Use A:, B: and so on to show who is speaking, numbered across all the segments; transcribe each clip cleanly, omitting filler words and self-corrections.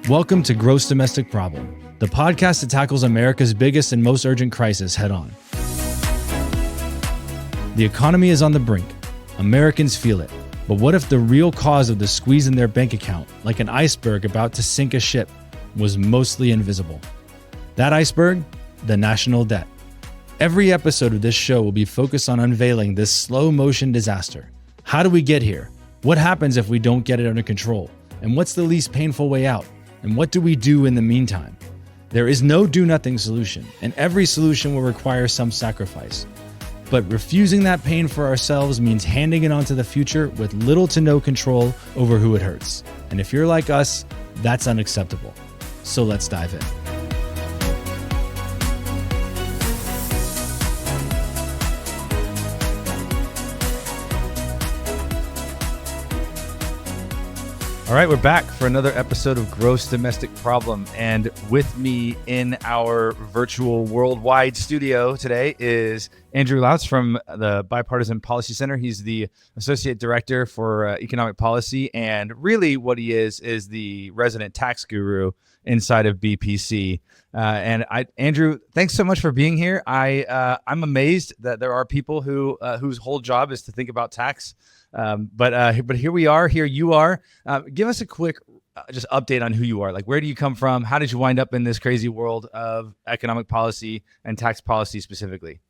A: Welcome to Gross Domestic Problem, the podcast that tackles America's biggest and most urgent crisis head on. The economy is on the brink. Americans feel it. But what if the real cause of the squeeze in their bank account, like an iceberg about to sink a ship, was mostly invisible? That iceberg? The national debt. Every episode of this show will be focused on unveiling this slow motion disaster. How do we get here? What happens if we don't get it under control? And what's the least painful way out? And what do we do in the meantime? There is no do-nothing solution, and every solution will require some sacrifice. But refusing that pain for ourselves means handing it on to the future with little to no control over who it hurts. And if you're like us, that's unacceptable. So let's dive in. All right, we're back for another episode of Gross Domestic Problem. And with me in our virtual worldwide studio today is Andrew Lautz from the Bipartisan Policy Center. He's the Associate Director for Economic Policy. And really what he is the resident tax guru inside of BPC. Andrew, thanks so much for being here. I'm amazed that there are people whose whole job is to think about tax. But here we are. Here you are. Give us a quick just update on who you are. Like, where do you come from? How did you wind up in this crazy world of economic policy and tax policy specifically?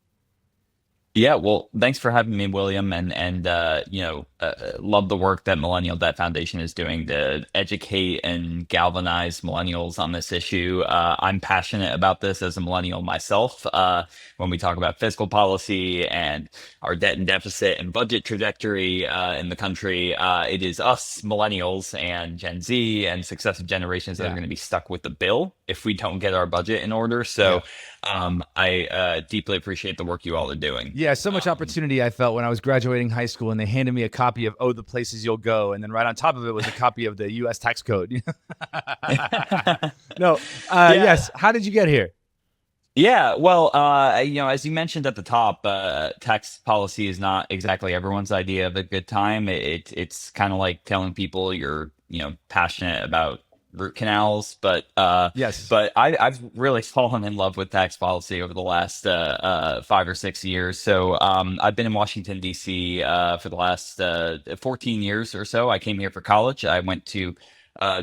B: Yeah, well, thanks for having me, William, and love the work that Millennial Debt Foundation is doing to educate and galvanize millennials on this issue. I'm passionate about this as a millennial myself. When we talk about fiscal policy and our debt and deficit and budget trajectory in the country, it is us millennials and Gen Z and successive generations that are going to be stuck with the bill if we don't get our budget in order. So I deeply appreciate the work you all are doing.
A: Yeah, so much opportunity I felt when I was graduating high school and they handed me a copy of the Places You'll Go. And then right on top of it was a copy of the U.S. tax code. Yes. How did you get here?
B: Yeah, well, as you mentioned at the top, tax policy is not exactly everyone's idea of a good time. It's kind of like telling people you're, passionate about root canals, but I've really fallen in love with tax policy over the last 5 or 6 years. So I've been in Washington, D.C. For the last 14 years or so. I came here for college. I went to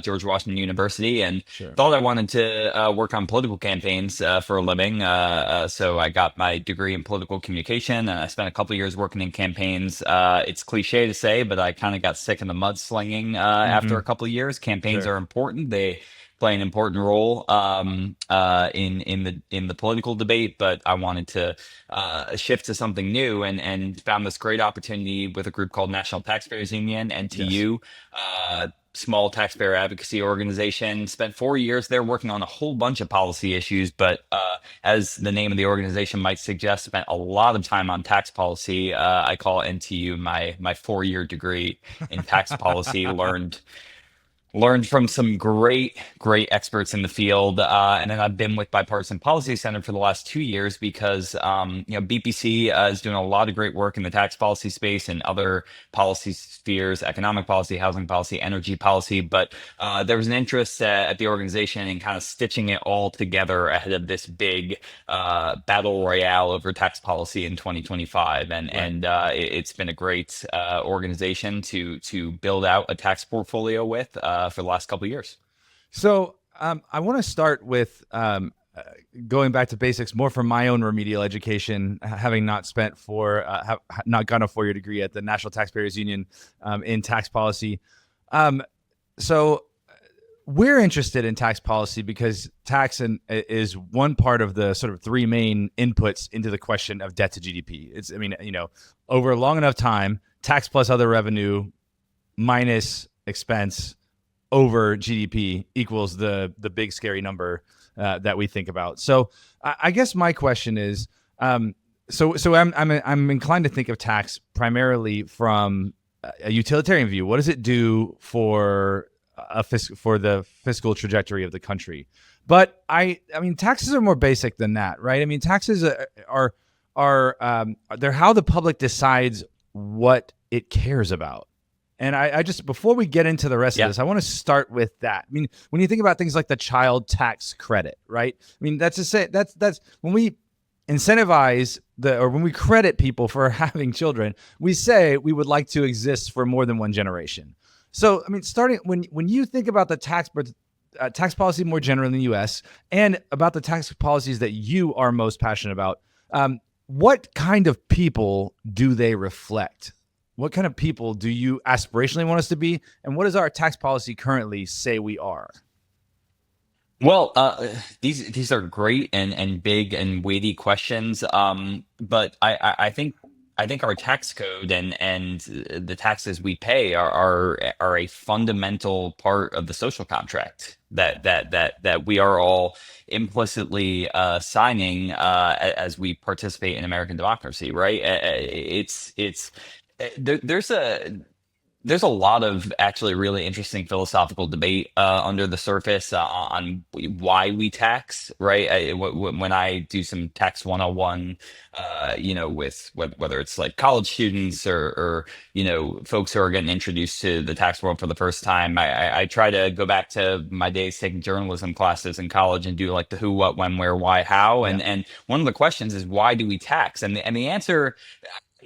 B: George Washington University and thought I wanted to work on political campaigns for a living. So I got my degree in political communication and I spent a couple of years working in campaigns. It's cliche to say, but I kind of got sick of the mudslinging after a couple of years. Campaigns are important. They play an important role in the political debate, but I wanted to shift to something new and found this great opportunity with a group called National Taxpayers Union, NTU. Small taxpayer advocacy organization. Spent 4 years there working on a whole bunch of policy issues, but as the name of the organization might suggest, spent a lot of time on tax policy. I call NTU my 4-year degree in tax policy. Learned from some great experts in the field. And then I've been with Bipartisan Policy Center for the last 2 years because, BPC is doing a lot of great work in the tax policy space and other policy spheres, economic policy, housing policy, energy policy. But there was an interest at the organization in kind of stitching it all together ahead of this big battle royale over tax policy in 2025. And it's been a great organization to build out a tax portfolio with for the last couple of years. So I want to start with going back to basics, more from my own remedial education, having not spent not gotten a 4-year degree at the National Taxpayers Union in tax policy. So we're interested in tax policy because tax is one part of the sort of 3 main inputs into the question of debt to GDP. Over a long enough time, tax plus other revenue minus expense over GDP equals the big scary number that we think about. So I guess my question is, so I'm inclined to think of tax primarily from a utilitarian view. What does it do for the fiscal trajectory of the country? But taxes are more basic than that, right? I mean, taxes are they're how the public decides what it cares about.
C: And I just, before we get into the rest
B: Yeah.
C: of this, I want to start with that. I mean, when you think about things like the child tax credit, right? I mean, that's when we incentivize or when we credit people for having children, we say we would like to exist for more than one generation. So, I mean, starting when you think about the tax policy more generally in the U.S. and about the tax policies that you are most passionate about, what kind of people do they reflect? What kind of people do you aspirationally want us to be? And what does our tax policy currently say we are?
B: Well, these are great and big and weighty questions. But I think our tax code and the taxes we pay are a fundamental part of the social contract that we are all implicitly signing as we participate in American democracy, right? There's a lot of actually really interesting philosophical debate under the surface on why we tax, right? When I do some tax 101, with whether it's like college students or folks who are getting introduced to the tax world for the first time, I try to go back to my days taking journalism classes in college and do like the who, what, when, where, why, how. And one of the questions is, why do we tax? And the answer,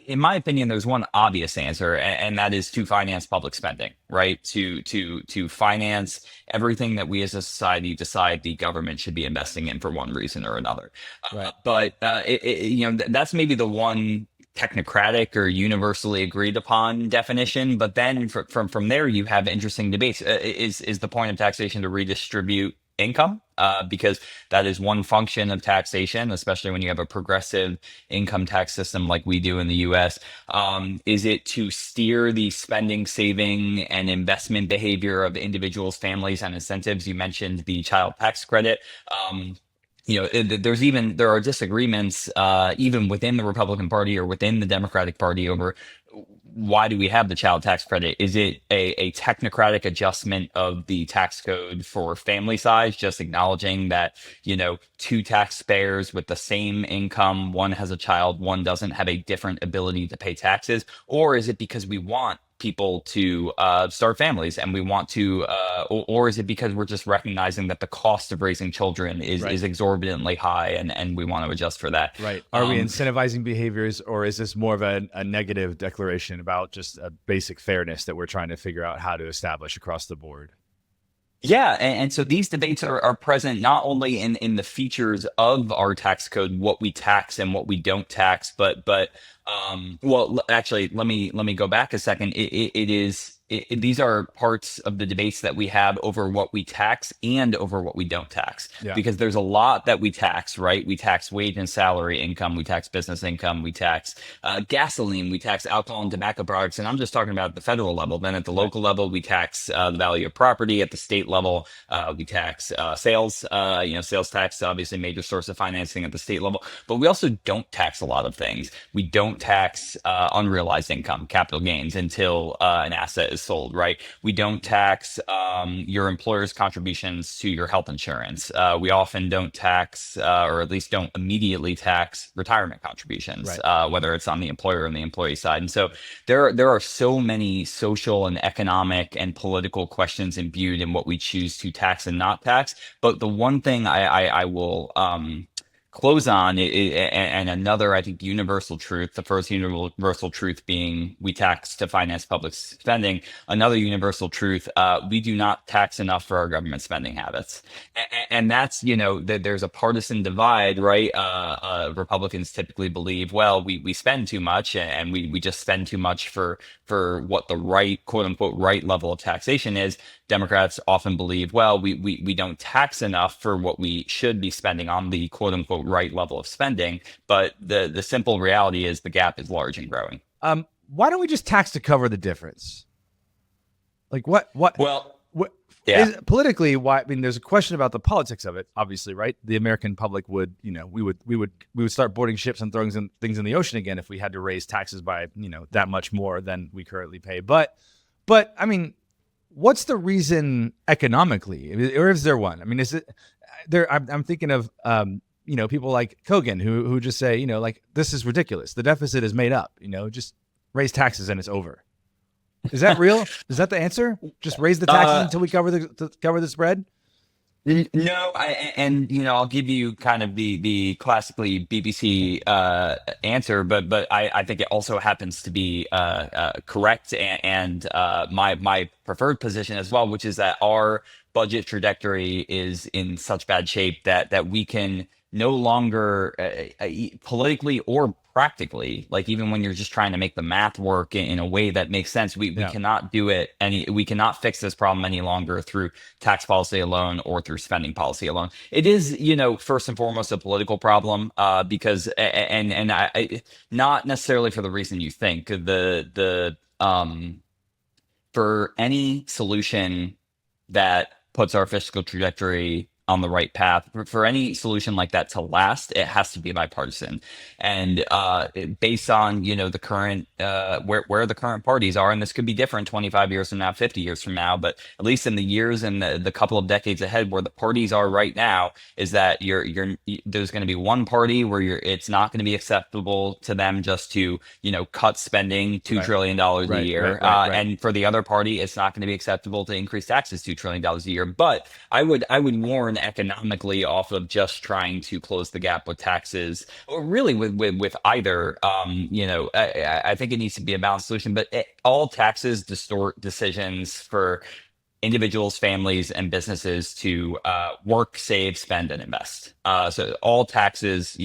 B: in my opinion, there's one obvious answer, and that is to finance public spending, right? To finance everything that we as a society decide the government should be investing in for one reason or another.
C: Right.
B: But that's maybe the one technocratic or universally agreed upon definition. But then from there, you have interesting debates. Is the point of taxation to redistribute income? Because that is one function of taxation, especially when you have a progressive income tax system like we do in the US. Is it to steer the spending, saving, and investment behavior of individuals, families, and incentives? You mentioned the child tax credit. There are disagreements even within the Republican Party or within the Democratic Party over why do we have the child tax credit? Is it a technocratic adjustment of the tax code for family size, just acknowledging that, two taxpayers with the same income, one has a child, one doesn't, have a different ability to pay taxes? Or is it because we want people to start families and we want to, or is it because we're just recognizing that the cost of raising children is exorbitantly high and we want to adjust for that?
C: Right. Are we incentivizing behaviors, or is this more of a negative declaration about just a basic fairness that we're trying to figure out how to establish across the board?
B: Yeah, and so these debates are present not only in the features of our tax code, what we tax and what we don't tax, but actually, let me go back a second. These are parts of the debates that we have over what we tax and over what we don't tax.
C: Yeah.
B: Because there's a lot that we tax, right? We tax wage and salary income, we tax business income, we tax gasoline, we tax alcohol and tobacco products, and I'm just talking about at the federal level. Then at the local level, we tax the value of property. At the state level, we tax sales. Sales tax, obviously, major source of financing at the state level. But we also don't tax a lot of things. We don't tax unrealized income, capital gains, until an asset is sold, right? We don't tax your employer's contributions to your health insurance. We often don't tax, or at least don't immediately tax, retirement contributions, whether it's on the employer and the employee side. And so there are so many social and economic and political questions imbued in what we choose to tax and not tax. But the one thing I will close on, and another, I think, universal truth, the first universal truth being we tax to finance public spending. Another universal truth, we do not tax enough for our government spending habits. And that's, there's a partisan divide, right? Republicans typically believe, well, we spend too much and we just spend too much for what the right, quote unquote, right level of taxation is. Democrats often believe, well, we don't tax enough for what we should be spending on the quote unquote right level of spending. But the simple reality is the gap is large and growing.
C: Why don't we just tax to cover the difference? Like what?
B: Well,
C: is politically, why? I mean, there's a question about the politics of it, obviously, right? The American public would, we would start boarding ships and throwing things in the ocean again if we had to raise taxes by, that much more than we currently pay. But I mean, what's the reason economically, or is there one? I mean, is it there? I'm thinking of, people like Kogan who just say, like, this is ridiculous. The deficit is made up. Just raise taxes and it's over. Is that real? Is that the answer? Just raise the taxes
B: Uh,
C: until we cover the spread?
B: No, I'll give you kind of the classically BBC answer, but I think it also happens to be correct and my preferred position as well, which is that our budget trajectory is in such bad shape that we can no longer politically or practically, like even when you're just trying to make the math work in a way that makes sense, we
C: Yeah.
B: cannot do it we cannot fix this problem any longer through tax policy alone or through spending policy alone. It is, first and foremost a political problem because not necessarily for the reason you think. For any solution that puts our fiscal trajectory on the right path, for any solution like that to last, it has to be bipartisan. And based on the current where the current parties are, and this could be different 25 years from now, 50 years from now, but at least in the years and the couple of decades ahead, where the parties are right now, is that there's going to be one party where it's not going to be acceptable to them just to cut spending $2 trillion a year, and for the other party, it's not going to be acceptable to increase taxes $2 trillion a year. But I would warn economically off of just trying to close the gap with taxes, or really with either. I think it needs to be a balanced solution, but all taxes distort decisions for individuals, families, and businesses to work, save, spend, and invest. So all taxes,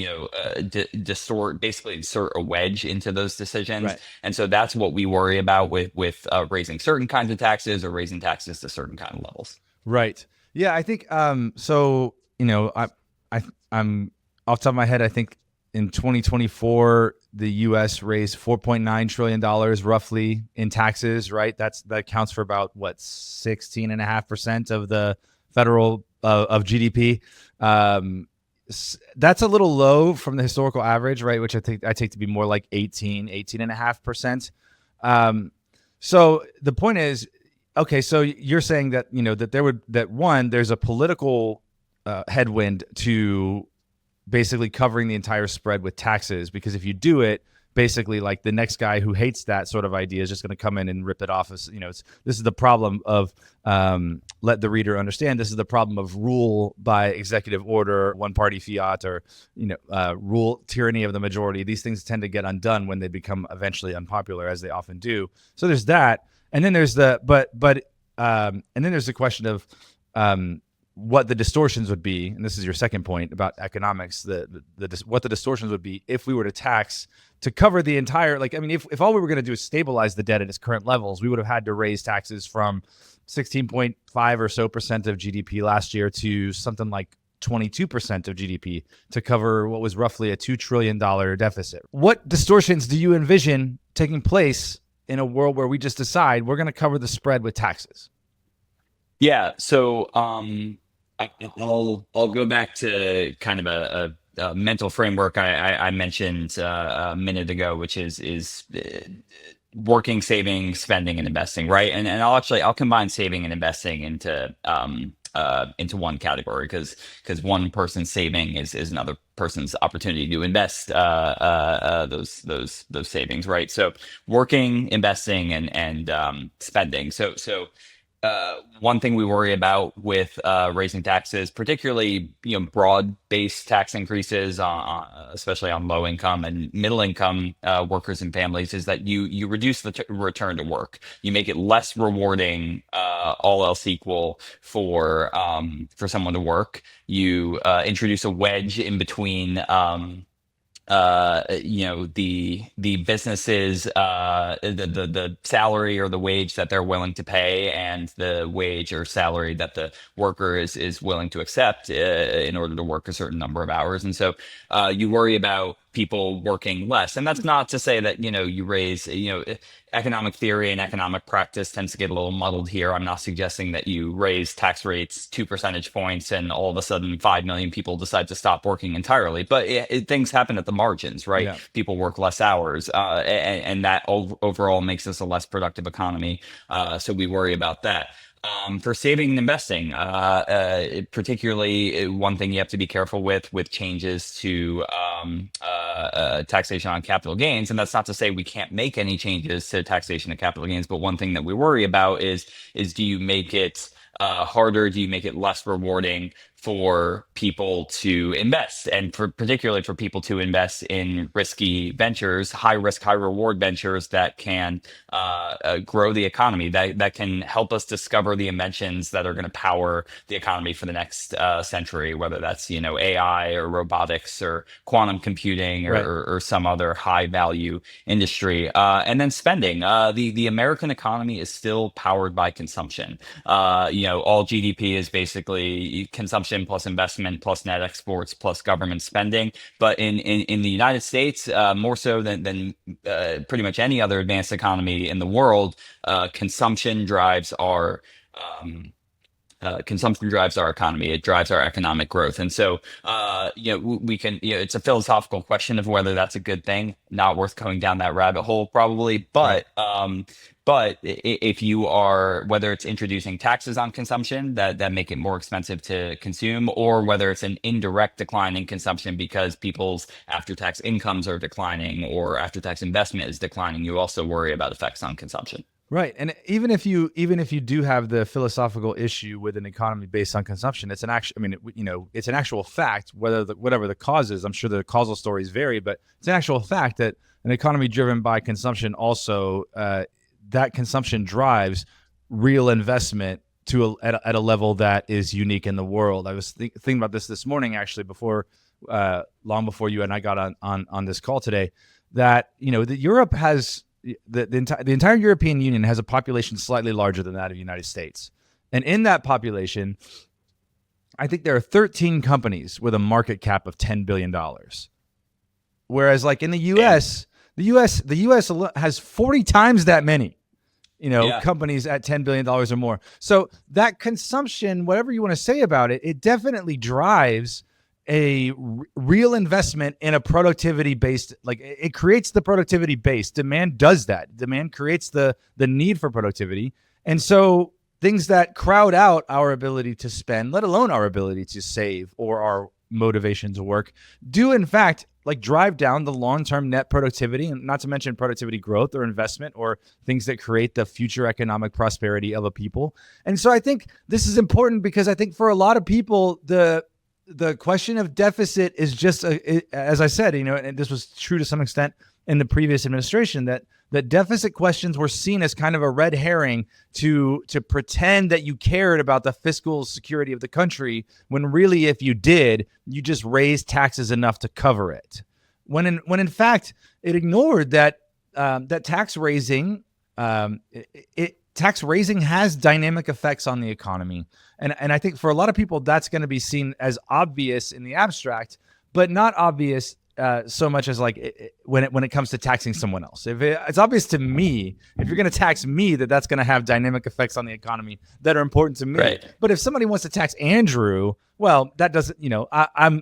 B: distort, basically insert a wedge into those decisions.
C: Right.
B: And so that's what we worry about with raising certain kinds of taxes or raising taxes to certain kind of levels.
C: Right. Yeah, I think so, I'm off the top of my head, I think in 2024 the US raised $4.9 trillion roughly in taxes, right? That counts for about 16.5% of the federal of GDP. That's a little low from the historical average, right? Which I take to be more like 18.5%. So the point is, okay, so you're saying that there's a political headwind to basically covering the entire spread with taxes, because if you do it, basically like the next guy who hates that sort of idea is just going to come in and rip it off. This is the problem of let the reader understand. This is the problem of rule by executive order, one party fiat, or rule tyranny of the majority. These things tend to get undone when they become eventually unpopular, as they often do. So there's that. And then there's the and then there's the question of what the distortions would be, and this is your second point about economics. What the distortions would be if we were to tax to cover the entire. If all we were going to do is stabilize the debt at its current levels, we would have had to raise taxes from 16.5 or so percent of GDP last year to something like 22% of GDP to cover what was roughly a $2 trillion deficit. What distortions do you envision taking place in a world where we just decide we're going to cover the spread with taxes?
B: Yeah, so I'll go back to kind of a mental framework I mentioned a minute ago, which is working, saving, spending, and investing, right? And I'll combine saving and investing into one category, because one person's saving is another person's opportunity to invest those savings, right? So working, investing, and spending. So one thing we worry about with raising taxes, particularly broad-based tax increases, especially on low-income and middle-income workers and families, is that you reduce the return to work. You make it less rewarding, all else equal, for someone to work. You introduce a wedge in between. The businesses, the salary or the wage that they're willing to pay, and the wage or salary that the worker is willing to accept in order to work a certain number of hours. And so you worry about people working less. And that's not to say that, you raise, economic theory and economic practice tends to get a little muddled here. I'm not suggesting that you raise tax rates 2 percentage points and all of a sudden 5 million people decide to stop working entirely. But things happen at the margins, right?
C: Yeah.
B: People work less hours, and that overall makes us a less productive economy. So we worry about that. For saving and investing, particularly one thing you have to be careful with changes to taxation on capital gains, and that's not to say we can't make any changes to taxation of capital gains, but one thing that we worry about is do you make it harder? Do you make it less rewarding for people to invest, and particularly for people to invest in risky ventures, high risk, high reward ventures that can grow the economy, that can help us discover the inventions that are going to power the economy for the next century, whether that's AI or robotics or quantum computing or,
C: Right.
B: or some other high value industry. And then spending. The American economy is still powered by consumption. All GDP is basically consumption plus investment plus net exports plus government spending. But in the United States, more so than pretty much any other advanced economy in the world, consumption drives our economy. It drives our economic growth. And so, we can, it's a philosophical question of whether that's a good thing. Not worth going down that rabbit hole, probably. But if you are, whether it's introducing taxes on consumption that make it more expensive to consume, or whether it's an indirect decline in consumption because people's after-tax incomes are declining or after-tax investment is declining, you also worry about effects on consumption.
C: Right. And even if you do have the philosophical issue with an economy based on consumption, it's an actual, it's an actual fact, whatever the cause is. I'm sure the causal stories vary, but it's an actual fact that an economy driven by consumption also, that consumption drives real investment at a level that is unique in the world. I was thinking about this morning, actually, long before you and I got on this call today, that, that Europe has, the entire European Union has a population slightly larger than that of the United States. And in that population, I think there are 13 companies with a market cap of $10 billion. Whereas like in the US, the US has 40 times that many, companies at $10 billion or more. So that consumption, whatever you want to say about it, it definitely drives a real investment in a productivity based, like it creates the productivity base. Demand does that. Demand creates the need for productivity. And so things that crowd out our ability to spend, let alone our ability to save or our motivation to work, do in fact like drive down the long-term net productivity, and not to mention productivity growth or investment or things that create the future economic prosperity of a people. And so I think this is important because I think for a lot of people, the question of deficit is just, as I said, and this was true to some extent in the previous administration, that deficit questions were seen as kind of a red herring to pretend that you cared about the fiscal security of the country, when really, if you did, you just raised taxes enough to cover it. When in fact, it ignored that tax raising, tax raising has dynamic effects on the economy. And I think for a lot of people, that's going to be seen as obvious in the abstract, but not obvious so much as like when it comes to taxing someone else. If it's obvious to me, if you're going to tax me, that's going to have dynamic effects on the economy that are important to me.
B: Right.
C: But if somebody wants to tax Andrew, well, that doesn't, I'm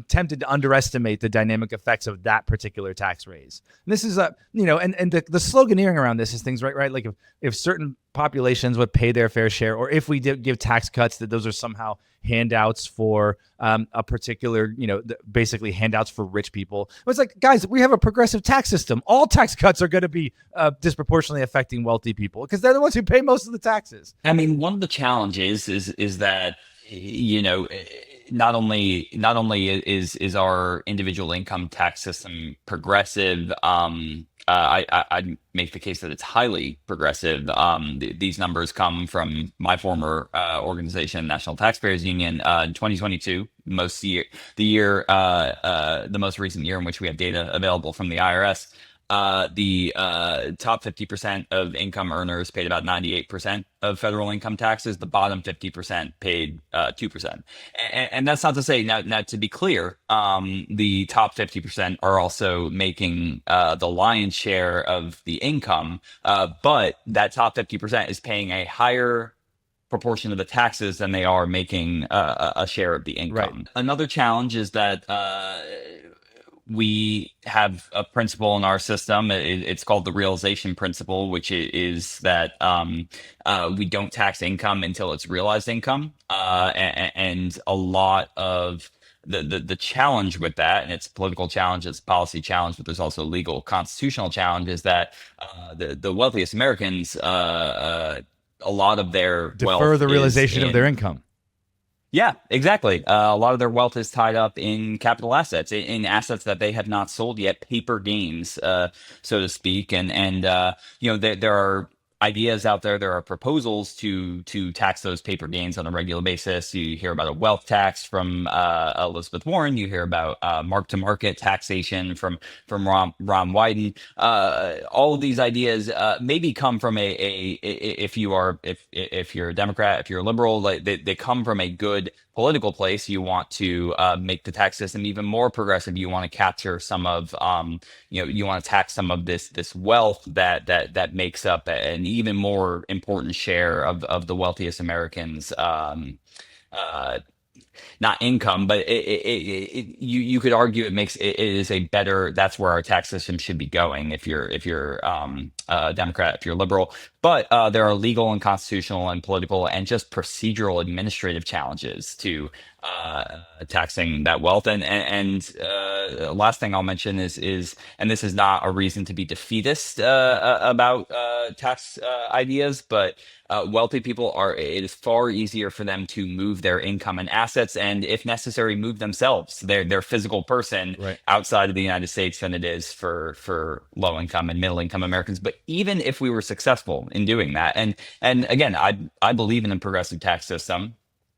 C: tempted to underestimate the dynamic effects of that particular tax raise. And this is and the sloganeering around this is things, right? Like if certain populations would pay their fair share, or if we did give tax cuts, that those are somehow handouts for a particular, basically handouts for rich people. It's like, guys, we have a progressive tax system. All tax cuts are going to be disproportionately affecting wealthy people because they're the ones who pay most of the taxes.
B: I mean, one of the challenges is that, not only is our individual income tax system progressive, I'd make the case that it's highly progressive. These numbers come from my former organization, National Taxpayers Union. In 2022, the most recent year in which we have data available from the IRS, the top 50% of income earners paid about 98% of federal income taxes. The bottom 50% paid 2%. And that's not to say, now to be clear, the top 50% are also making the lion's share of the income, but that top 50% is paying a higher proportion of the taxes than they are making a share of the income.
C: Right.
B: Another challenge is that we have a principle in our system. It's called the realization principle, which is that we don't tax income until it's realized income. And a lot of the challenge with that, and it's a political challenge, it's a policy challenge, but there's also a legal constitutional challenge, is that the wealthiest Americans, a lot of their
C: Defer
B: wealth
C: the realization
B: is
C: of their income.
B: yeah, exactly. A lot of their wealth is tied up in capital assets, in assets that they have not sold yet, paper gains, so to speak. And there are ideas out there. There are proposals to tax those paper gains on a regular basis. You hear about a wealth tax from Elizabeth Warren. You hear about mark-to-market taxation from Ron Wyden. All of these ideas maybe come from if you're a Democrat, if you're a liberal, like they come from a good political place. You want to make the tax system even more progressive. You want to capture some of you want to tax some of this wealth that makes up an even more important share of the wealthiest Americans. Not income, but you could argue it is a better. That's where our tax system should be going. If you're a Democrat, if you're liberal, but there are legal and constitutional and political and just procedural administrative challenges to taxing that wealth. And last thing I'll mention is, and this is not a reason to be defeatist about tax ideas, but wealthy people it is far easier for them to move their income and assets, and if necessary, move themselves, their physical person,
C: Right.
B: outside of the United States than it is for low income and middle income Americans. But even if we were successful in doing that, and again, I believe in a progressive tax system.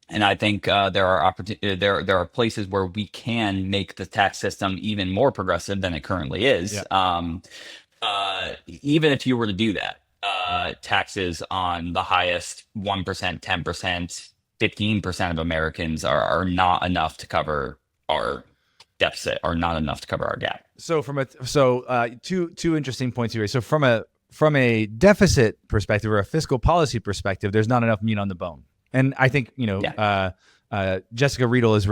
B: And I think there are places where we can make the tax system even more progressive than it currently is.
C: Yeah.
B: Even if you were to do that, taxes on the highest 1%, 10%, 15% of Americans are not enough to cover our deficit, are not enough to cover our gap.
C: So two interesting points here. So from a deficit perspective or a fiscal policy perspective, there's not enough meat on the bone. And I think Jessica Riedel has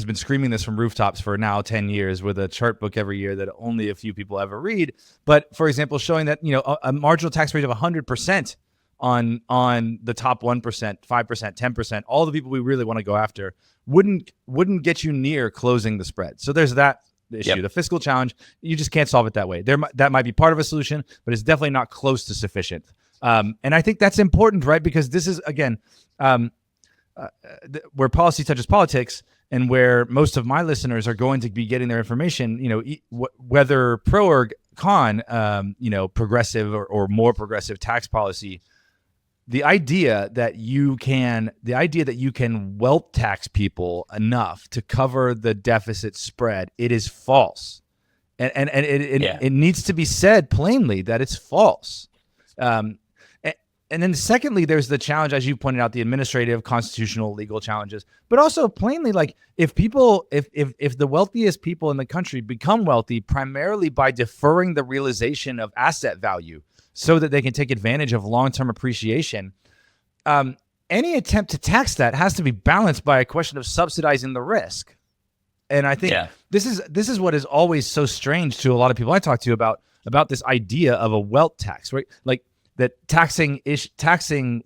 C: been screaming this from rooftops for now 10 years with a chart book every year that only a few people ever read. But for example, showing that a marginal tax rate of 100% on the top 1%, 5%, 10%, all the people we really want to go after wouldn't get you near closing the spread. So there's that issue.
B: Yep.
C: The fiscal challenge, you just can't solve it that way. That might be part of a solution, but it's definitely not close to sufficient. And I think that's important, right? Because this is, again, where policy touches politics, and where most of my listeners are going to be getting their information, whether pro or con, progressive or more progressive tax policy. The idea that you can wealth tax people enough to cover the deficit spread, it is false, and it needs to be said plainly that it's false. And then secondly, there's the challenge, as you pointed out, the administrative, constitutional, legal challenges, but also plainly, like if the wealthiest people in the country become wealthy primarily by deferring the realization of asset value so that they can take advantage of long-term appreciation, any attempt to tax that has to be balanced by a question of subsidizing the risk. And I think this is what is always so strange to a lot of people I talk to about this idea of a wealth tax, right? Like, that taxing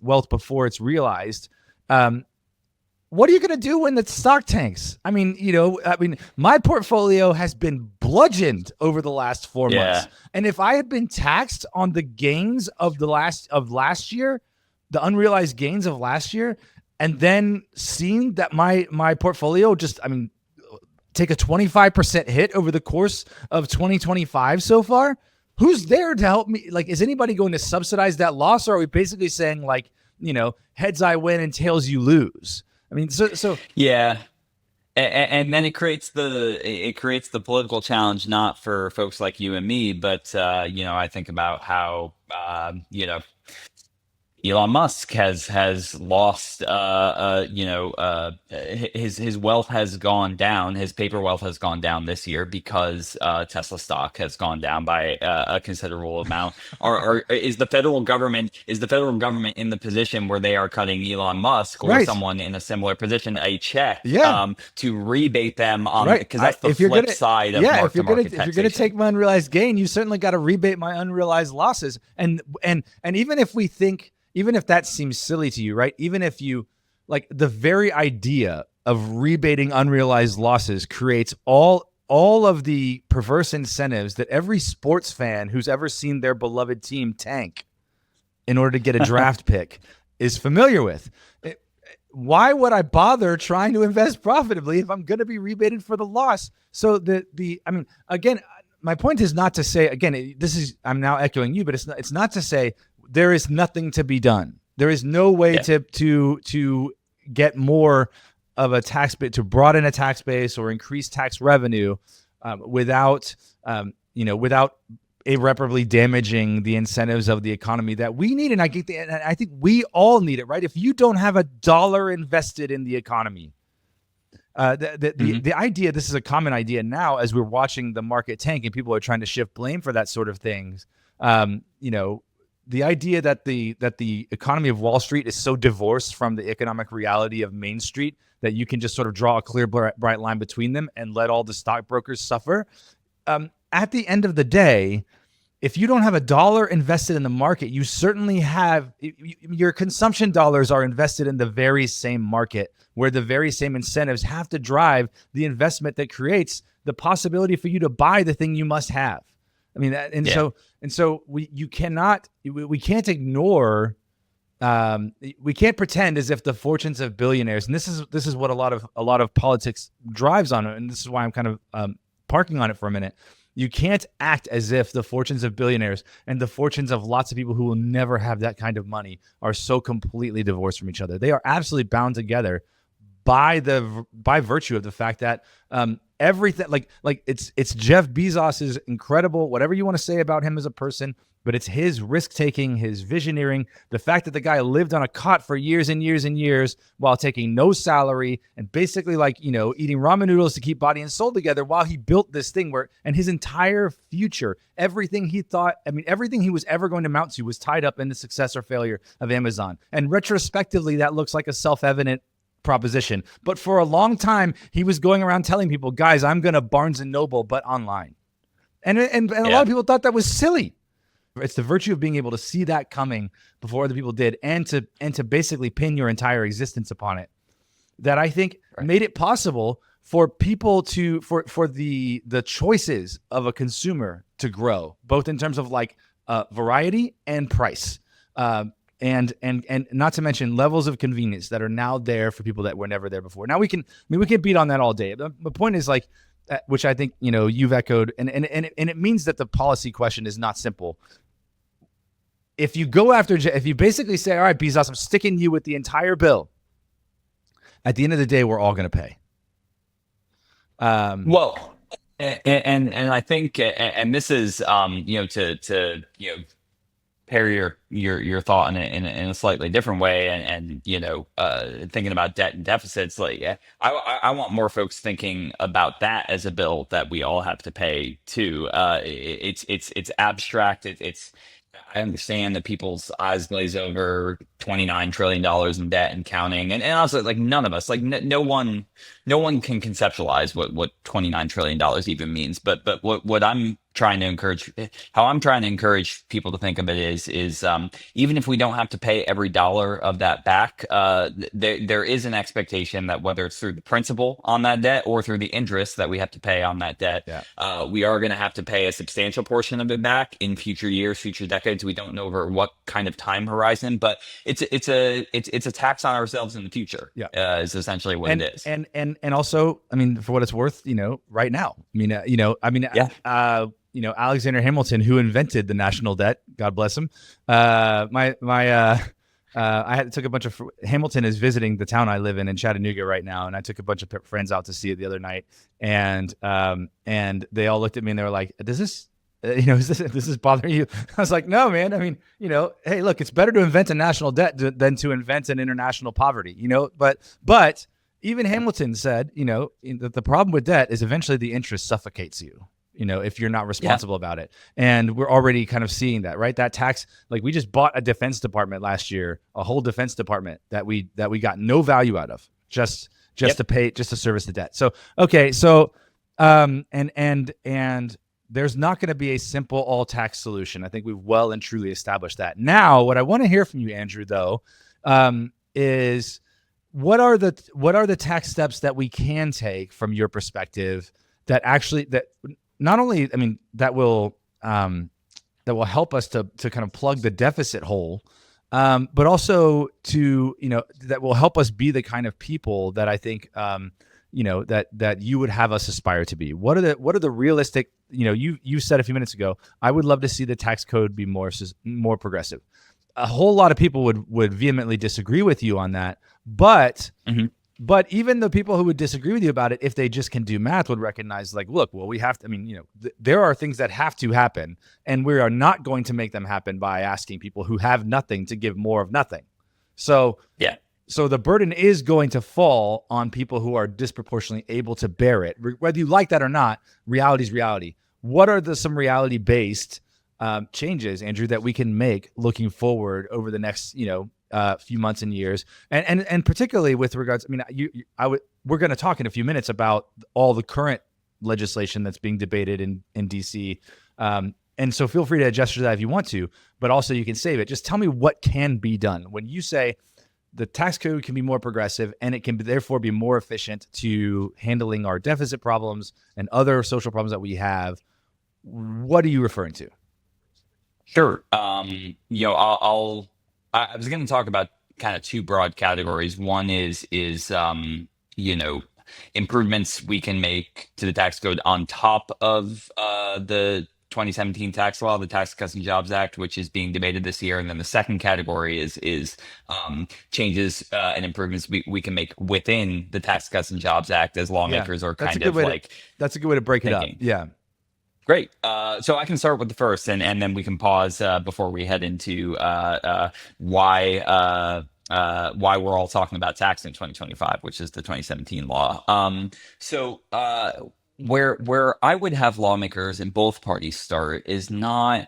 C: wealth before it's realized. What are you going to do when the stock tanks? I mean, my portfolio has been bludgeoned over the last 4 months. And if I had been taxed on the gains of last year, the unrealized gains of last year, and then seen that my portfolio take a 25% hit over the course of 2025 so far, who's there to help me? Like, is anybody going to subsidize that loss? Or are we basically saying, like, heads I win and tails you lose? I mean, so
B: yeah. And then it creates the political challenge, not for folks like you and me, but I think about how Elon Musk has lost, his wealth has gone down. His paper wealth has gone down this year because Tesla stock has gone down by a considerable amount. Or is the federal government in the position where they are cutting Elon Musk or
C: Right.
B: someone in a similar position a check
C: Yeah.
B: to rebate them on,
C: Right.
B: because that's the
C: If you're
B: flip
C: gonna-
B: side of
C: yeah,
B: mark-to-market
C: if you're gonna
B: taxation.
C: take my unrealized gain, you certainly got to rebate my unrealized losses. And even if that seems silly to you, right? Even if you like the very idea of rebating unrealized losses creates all of the perverse incentives that every sports fan who's ever seen their beloved team tank in order to get a draft pick is familiar with. Why would I bother trying to invest profitably if I'm going to be rebated for the loss? So again, my point is not to say, again, I'm now echoing you, but it's not to say there is nothing to be done. There is no way to get more of a tax base, to broaden a tax base or increase tax revenue without irreparably damaging the incentives of the economy that we need. And I think we all need it, right? If you don't have $1 invested in the economy, the idea, this is a common idea now as we're watching the market tank and people are trying to shift blame for that sort of things. The idea that the economy of Wall Street is so divorced from the economic reality of Main Street that you can just sort of draw a clear, bright line between them and let all the stockbrokers suffer. At the end of the day, if you don't have $1 invested in the market, you certainly have your consumption dollars are invested in the very same market where the very same incentives have to drive the investment that creates the possibility for you to buy the thing you must have. I mean, so we can't ignore, we can't pretend as if the fortunes of billionaires, and this is what a lot of politics drives on it, and this is why I'm kind of parking on it for a minute. You can't act as if the fortunes of billionaires and the fortunes of lots of people who will never have that kind of money are so completely divorced from each other. They are absolutely bound together by virtue of the fact that everything, like it's Jeff Bezos's incredible, whatever you want to say about him as a person, but it's his risk-taking, his visioneering, the fact that the guy lived on a cot for years and years and years while taking no salary and basically eating ramen noodles to keep body and soul together while he built this thing and his entire future, everything he was ever going to mount to was tied up in the success or failure of Amazon. And retrospectively, that looks like a self-evident proposition. But for a long time, he was going around telling people, guys, I'm going to Barnes & Noble, but online. And a lot of people thought that was silly. It's the virtue of being able to see that coming before other people did and to basically pin your entire existence upon it that I think made it possible for people for the choices of a consumer to grow, both in terms of variety and price. And not to mention levels of convenience that are now there for people that were never there before. Now we can beat on that all day. The point is which I think you've echoed, and it means that the policy question is not simple. If you basically say, all right, Bezos, I'm sticking you with the entire bill. At the end of the day, we're all going to pay.
B: Well, and I think, and this is to pair your thought in a slightly different way, and thinking about debt and deficits, I want more folks thinking about that as a bill that we all have to pay too. It's abstract. I understand that people's eyes glaze over $29 trillion in debt and counting, and also none of us, no one can conceptualize what $29 trillion even means. But what I'm trying to encourage people to think of it is even if we don't have to pay every dollar of that back, there is an expectation that whether it's through the principal on that debt or through the interest that we have to pay on that debt, we are going to have to pay a substantial portion of it back in future years, future decades. We don't know over what kind of time horizon, but it's a tax on ourselves in the future. Is essentially what it is.
C: And also, I mean, for what it's worth, right now, Alexander Hamilton, who invented the national debt, God bless him. I took a bunch of Hamilton is visiting the town I live in Chattanooga right now, and I took a bunch of friends out to see it the other night, and they all looked at me and they were like, "Does this is bothering you? I was like, no, man. I mean, hey, look, it's better to invent a national debt than to invent an international poverty, but even Hamilton said, that the problem with debt is eventually the interest suffocates you, if you're not responsible about it. And we're already kind of seeing that, right? That tax, like we just bought a defense department last year, a whole defense department that we got no value out of, just to pay, just to service the debt. So, okay. So, and there's not going to be a simple all tax solution. I think we've well and truly established that. Now, what I want to hear from you, Andrew, though, is what are the tax steps that we can take from your perspective that not only, I mean, that will help us to kind of plug the deficit hole, but also that will help us be the kind of people that I think, that you would have us aspire to be. What are the realistic, you said a few minutes ago, I would love to see the tax code be more progressive. A whole lot of people would vehemently disagree with you on that, but even the people who would disagree with you about it, if they just can do math, would recognize, like, look, well, we have to. I mean, there are things that have to happen, and we are not going to make them happen by asking people who have nothing to give more of nothing. So So the burden is going to fall on people who are disproportionately able to bear it, whether you like that or not. Reality is reality. What are some reality-based changes, Andrew, that we can make looking forward over the next, few months and years, and particularly with regards? I mean, we're going to talk in a few minutes about all the current legislation that's being debated in DC, and so feel free to gesture that if you want to, but also you can save it. Just tell me what can be done when you say the tax code can be more progressive and it can therefore be more efficient to handling our deficit problems and other social problems that we have. What are you referring to?
B: Sure. I was going to talk about kind of two broad categories. One is improvements we can make to the tax code on top of the 2017 tax law, the Tax Cuts and Jobs Act, which is being debated this year. And then the second category is changes and improvements we can make within the Tax Cuts and Jobs Act as lawmakers are kind of like.
C: That's a good way to break it up. Yeah.
B: Great. So I can start with the first, and then we can pause before we head into why we're all talking about tax in 2025, which is the 2017 law. Where I would have lawmakers in both parties start is not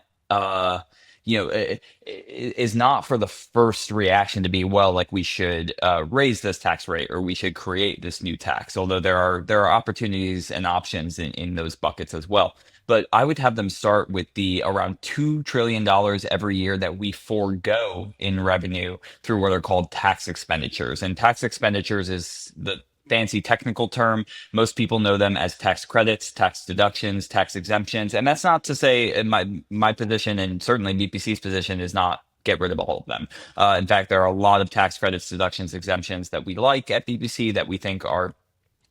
B: is not for the first reaction to be, well, like we should raise this tax rate or we should create this new tax, although there are opportunities and options in those buckets as well. But I would have them start with the around $2 trillion every year that we forego in revenue through what are called tax expenditures. And tax expenditures is the fancy technical term. Most people know them as tax credits, tax deductions, tax exemptions. And that's not to say my position, and certainly BPC's position, is not get rid of all of them. In fact, there are a lot of tax credits, deductions, exemptions that we like at BPC that we think are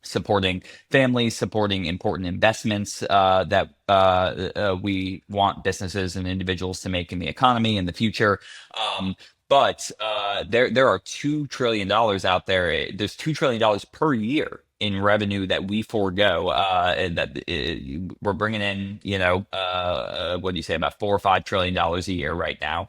B: supporting families, supporting important investments that we want businesses and individuals to make in the economy in the future. But there are $2 trillion out there. There's $2 trillion per year in revenue that we forego, and that we're bringing in, what do you say, about $4 or $5 trillion a year right now.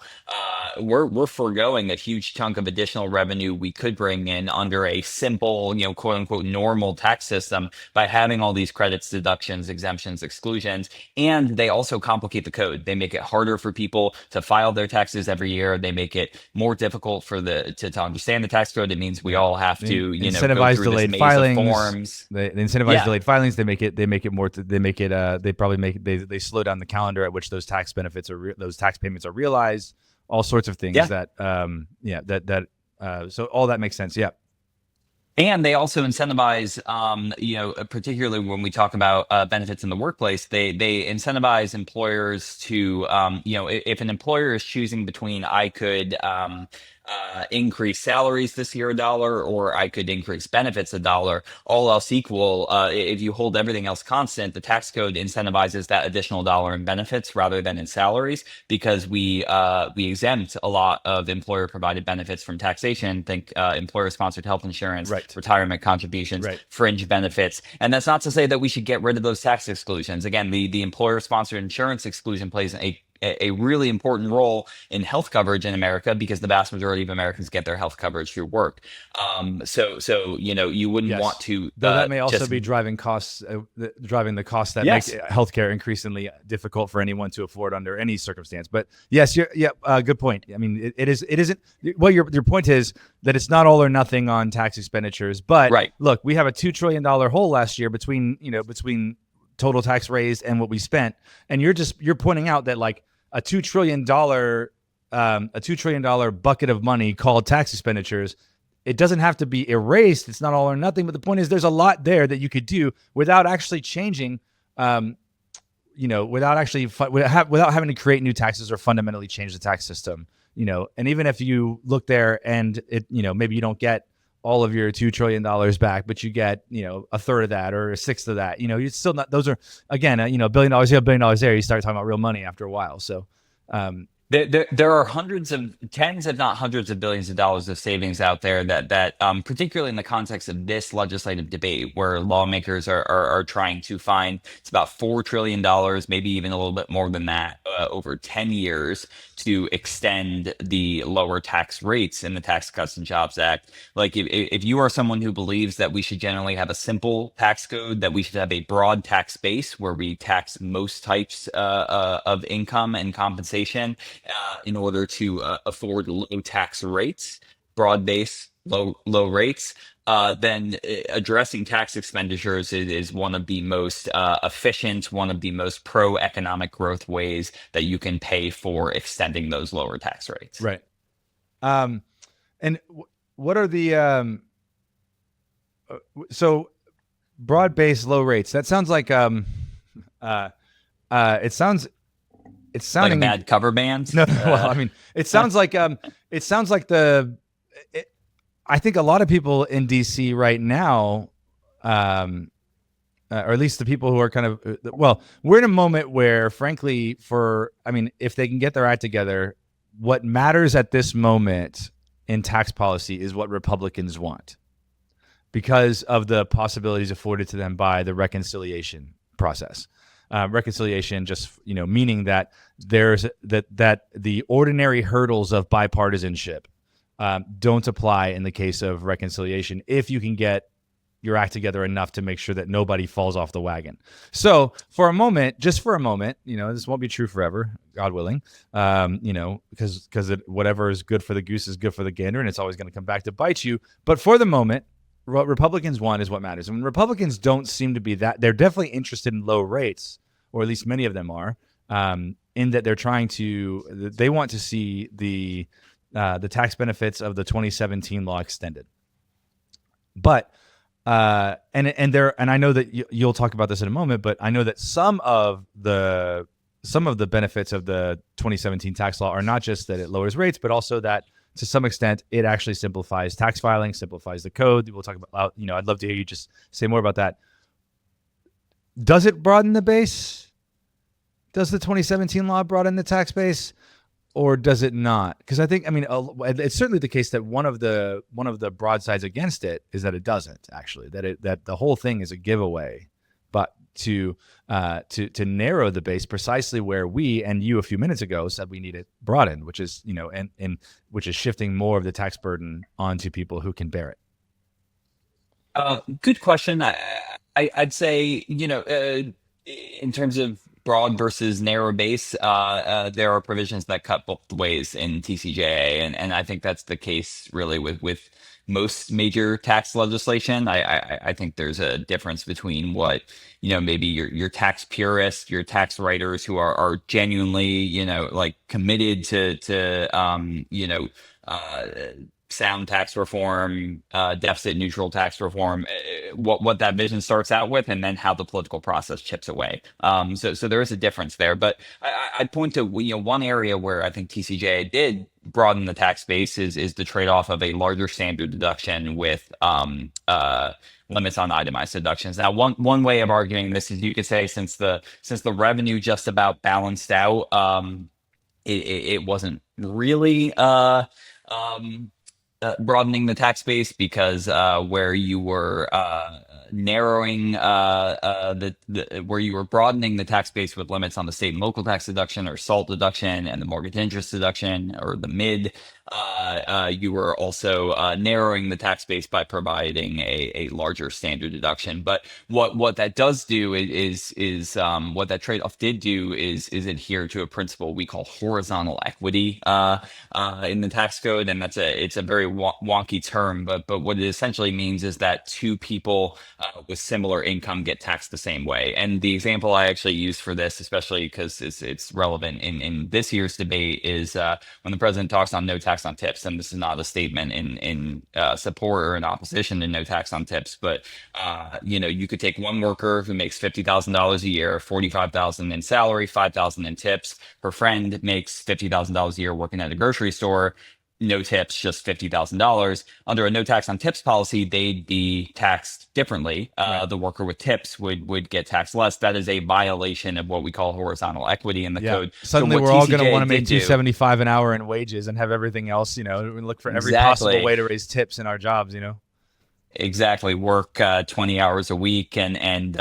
B: We're foregoing a huge chunk of additional revenue we could bring in under a simple, quote unquote, normal tax system by having all these credits, deductions, exemptions, exclusions. And they also complicate the code. They make it harder for people to file their taxes every year. They make it more difficult for to understand the tax code. It means we all have to,
C: incentivize
B: go through
C: delayed
B: this maze
C: filings.
B: Of forms.
C: They incentivize delayed filings. They make it more. They slow down the calendar at which those tax benefits those tax payments are realized. All sorts of things so all that makes sense. Yeah.
B: And they also incentivize, particularly when we talk about benefits in the workplace, they incentivize employers to, if an employer is choosing between I could increase salaries this year $1, or I could increase benefits $1. All else equal, if you hold everything else constant, the tax code incentivizes that additional dollar in benefits rather than in salaries, because we exempt a lot of employer provided benefits from taxation. Think employer sponsored health insurance,
C: Right.
B: retirement contributions,
C: Right.
B: fringe benefits. And that's not to say that we should get rid of those tax exclusions. Again, the employer sponsored insurance exclusion plays a really important role in health coverage in America, because the vast majority of Americans get their health coverage through work. So you wouldn't want to
C: Though that may also
B: just
C: be driving costs, driving the costs that
B: Yes.
C: make healthcare increasingly difficult for anyone to afford under any circumstance. But yes, good point. I mean, it isn't. Well, your point is that it's not all or nothing on tax expenditures. But
B: Right.
C: look, we have a $2 trillion hole last year between total tax raised and what we spent, and you're pointing out that like a $2 trillion bucket of money called tax expenditures, it doesn't have to be erased. It's not all or nothing. But the point is, there's a lot there that you could do without actually changing, without having to create new taxes or fundamentally change the tax system. And even if you look there and it, maybe you don't get all of your $2 trillion back, but you get, a third of that or a sixth of that, you're still not, those are, again, $1 billion here, $1 billion there, you start talking about real money after a while. So,
B: there are tens, if not hundreds of billions of dollars of savings out there that particularly in the context of this legislative debate, where lawmakers are trying to find, it's about $4 trillion, maybe even a little bit more than that, over 10 years to extend the lower tax rates in the Tax Cuts and Jobs Act. Like if you are someone who believes that we should generally have a simple tax code, that we should have a broad tax base where we tax most types of income and compensation, in order to afford low tax rates, broad base, low rates, then addressing tax expenditures is one of the most efficient, one of the most pro-economic growth ways that you can pay for extending those lower tax rates.
C: right. And what are the so broad-based low rates? That sounds like it's sounding
B: like a bad cover band.
C: No, well, I mean, it sounds like I think a lot of people in DC right now, or at least the people who are kind of, we're in a moment where, frankly, if they can get their act together, what matters at this moment in tax policy is what Republicans want, because of the possibilities afforded to them by the reconciliation process. Reconciliation just meaning that there's that the ordinary hurdles of bipartisanship don't apply in the case of reconciliation if you can get your act together enough to make sure that nobody falls off the wagon. So for a moment, this won't be true forever, God willing, because whatever is good for the goose is good for the gander, and it's always going to come back to bite you. But for the moment, what Republicans want is what matters. And Republicans don't seem to be that. They're definitely interested in low rates, or at least many of them are, in that they want to see the tax benefits of the 2017 law extended. But and I know that you'll talk about this in a moment, but I know that some of the benefits of the 2017 tax law are not just that it lowers rates, but also that to some extent it actually simplifies tax filing, simplifies the code. We'll talk about, I'd love to hear you just say more about that. Does it broaden the base? Does the 2017 law broaden the tax base, or does it not? Because it's certainly the case that one of the broadsides against it is that it doesn't actually. That the whole thing is a giveaway, but to narrow the base precisely where we and you a few minutes ago said we need it broadened, which is and which is shifting more of the tax burden onto people who can bear it.
B: Good question. I'd say, in terms of broad versus narrow base, there are provisions that cut both ways in TCJA, and I think that's the case really with most major tax legislation. I think there's a difference between what maybe your tax purists, your tax writers who are genuinely like committed to sound tax reform, deficit neutral tax reform, what that vision starts out with, and then how the political process chips away. So there is a difference there. But I'd point to one area where I think TCJA did broaden the tax base is the trade off of a larger standard deduction with limits on itemized deductions. Now, one way of arguing this is you could say since the revenue just about balanced out, it wasn't really broadening the tax base because where you were narrowing where you were broadening the tax base with limits on the state and local tax deduction or SALT deduction and the mortgage interest deduction or the MID, you were also narrowing the tax base by providing a larger standard deduction. But what that does do is what that trade-off did do is adhere to a principle we call horizontal equity in the tax code, and it's a very wonky term, but what it essentially means is that two people with similar income get taxed the same way. And the example I actually use for this, especially because it's relevant in this year's debate, is when the president talks on no tax on tips. And this is not a statement in support or in opposition to no tax on tips, but you could take one worker who makes $50,000 a year, $45,000 in salary, $5,000 in tips. Her friend makes $50,000 a year working at a grocery store. No tips, just $50,000. Under a no tax on tips policy, they'd be taxed differently.
C: Right.
B: The worker with tips would get taxed less. That is a violation of what we call horizontal equity in the code.
C: Suddenly,
B: so
C: we're all going to want to make
B: did do-
C: $275 an hour in wages and have everything else. We look for every
B: Exactly.
C: possible way to raise tips in our jobs.
B: Exactly. Work 20 hours a week and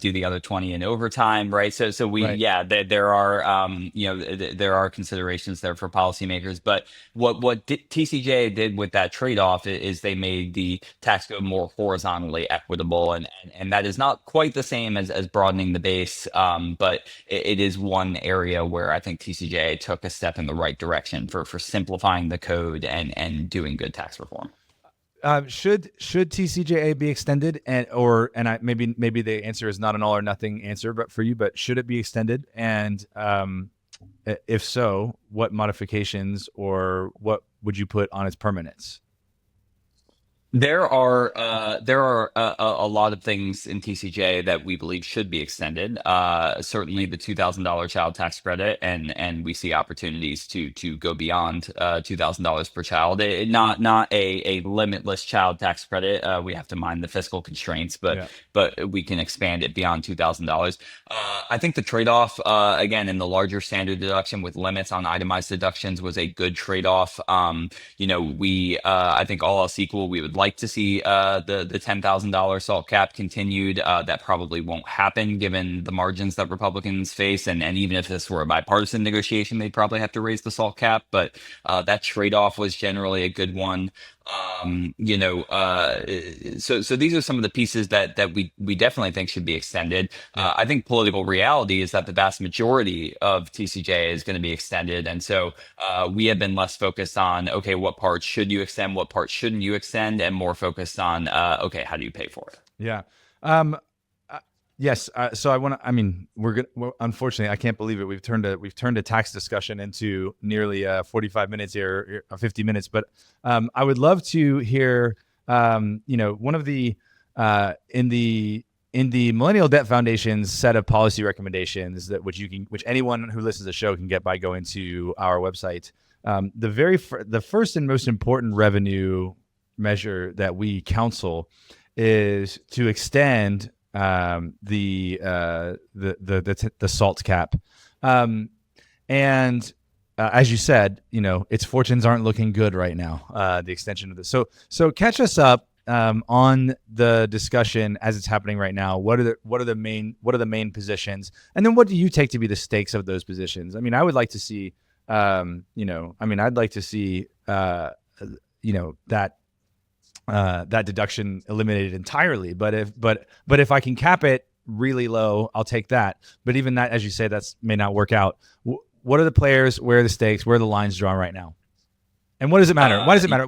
B: do the other 20 in overtime, right? So we,
C: Right.
B: there are there are considerations there for policymakers. But what TCJA did with that trade-off is they made the tax code more horizontally equitable, and that is not quite the same as broadening the base, but it is one area where I think TCJA took a step in the right direction for simplifying the code and doing good tax reform.
C: Should TCJA be extended, maybe the answer is not an all or nothing answer, but for you, but should it be extended? And if so, what modifications or what would you put on its permanence?
B: There are a lot of things in TCJ that we believe should be extended. Certainly the $2,000 child tax credit, and we see opportunities to go beyond $2,000 per child. Not a limitless child tax credit. We have to mind the fiscal constraints, but we can expand it beyond $2,000. I think the trade-off again in the larger standard deduction with limits on itemized deductions was a good trade-off. I think all else equal, we would like to see the $10,000 SALT cap continued. That probably won't happen given the margins that Republicans face, and even if this were a bipartisan negotiation, they'd probably have to raise the SALT cap. But that trade-off was generally a good one. So these are some of the pieces that we definitely think should be extended. I think political reality is that the vast majority of TCJ is going to be extended, and so we have been less focused on what parts should you extend, what parts shouldn't you extend, and more focused on how do you pay for it?
C: Yeah. Yes. So unfortunately, I can't believe it. We've turned a tax discussion into nearly 45 minutes here, 50 minutes. But I would love to hear, one of the in the Millennial Debt Foundation's set of policy recommendations which anyone who listens to the show can get by going to our website. The first and most important revenue measure that we counsel is to extend the SALT cap, and as you said, its fortunes aren't looking good right now. The extension of this, so catch us up on the discussion as it's happening right now. What are the main positions, and then what do you take to be the stakes of those positions? I mean, I would like to see, I'd like to see, that deduction eliminated entirely. But if I can cap it really low, I'll take that. But even that, as you say, that may not work out. What are the players? Where are the stakes? Where are the lines drawn right now? And what does it matter? Why does it matter?